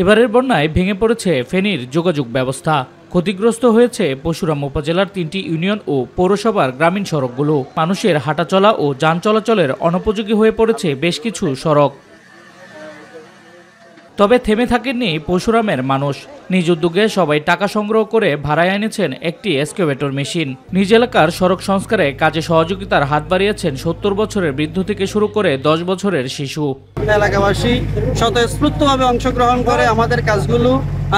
এবারের বন্যায় ভেঙে পড়েছে ফেনীর যোগাযোগ ব্যবস্থা। ক্ষতিগ্রস্ত হয়েছে পরশুরাম উপজেলার 3টি ইউনিয়ন ও পৌরসভার গ্রামীণ সড়কগুলো। মানুষের হাঁটাচলা ও যান চলাচলের অনুপযোগী হয়ে পড়েছে বেশ কিছু সড়ক। তবে থেমে থাকেননি পরশুরামের মানুষ। নিজ উদ্যোগে সবাই টাকা সংগ্রহ করে ভাড়ায় এনেছেন একটি এক্সকাভেটর মেশিন। নিজ এলাকার সড়ক সংস্কারে কাজে সহযোগিতার হাত বাড়িয়েছেন 70 বছরের বৃদ্ধ থেকে শুরু করে 10 বছরের শিশু। এলাকাবাসী স্বতঃস্ফূর্তভাবে অংশগ্রহণ করে আমাদের কাজগুলো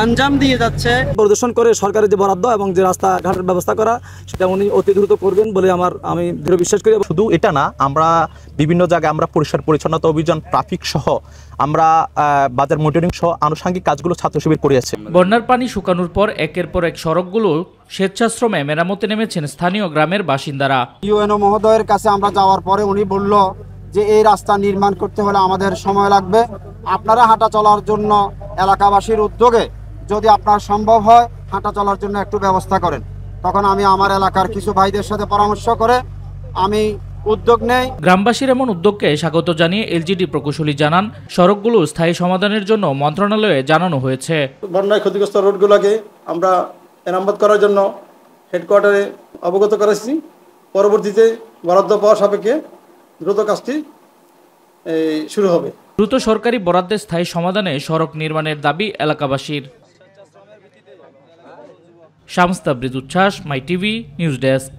আঞ্জাম দিয়ে যাচ্ছে। পরিদর্শন করে সরকারের যে বরাদ্দ এবং যে রাস্তাঘাটের ব্যবস্থা করা সেটা উনি অতি দ্রুত করবেন বলে আমি দৃঢ় বিশ্বাস করি। শুধু এটা না, আমরা বিভিন্ন জায়গায় আমরা পরিষ্কার পরিচ্ছন্নতা অভিযান, ট্রাফিক সহ আমরা বাজার মনিটরিং সহ আনুষঙ্গিক কাজগুলো ছাত্র শিবির করিয়েছে। বন্যার পানি শুকানোর পর একের পর এক সড়কগুলো স্বেচ্ছাশ্রমে মেরামতে নেমেছেন স্থানীয় গ্রামের বাসিন্দারা। ইউএনও মহোদয়ের কাছে আমরা যাওয়ার পরে উনি বলল যে এই রাস্তা নির্মাণ করতে হলে আমাদের সময় লাগবে, আপনারা হাঁটা চলার জন্য এলাকাবাসীর উদ্যোগে যদি আপনার সম্ভব হয় হাঁটা চলার জন্য একটু ব্যবস্থা করেন। তখন আমি আমার এলাকার কিছু ভাইদের সাথে পরামর্শ করে আমি উদ্যোগ নেই। গ্রামবাসীর এমন উদ্যোগকে স্বাগত জানিয়ে এলজিডি প্রকৌশলী জানান, সড়কগুলো স্থায়ী সমাধানের জন্য মন্ত্রণালয়ে জানানো হয়েছে। বন্যায় ক্ষতিগ্রস্ত রোডগুলোকে আমরা মেরামত করার জন্য হেডকোয়ার্টারে অবগত করেছি। পরবর্তীতে বরাদ্দ পাওয়ার সাপেক্ষে দ্রুত কাজটি শুরু হবে। দ্রুত সরকারি বরাদ্দে স্থায়ী সমাধানে সড়ক নির্মাণের দাবি এলাকাবাসীর। শামস তাবরিজ উচ্ছ্বাস, মাই টিভি নিউজ ডেস্ক।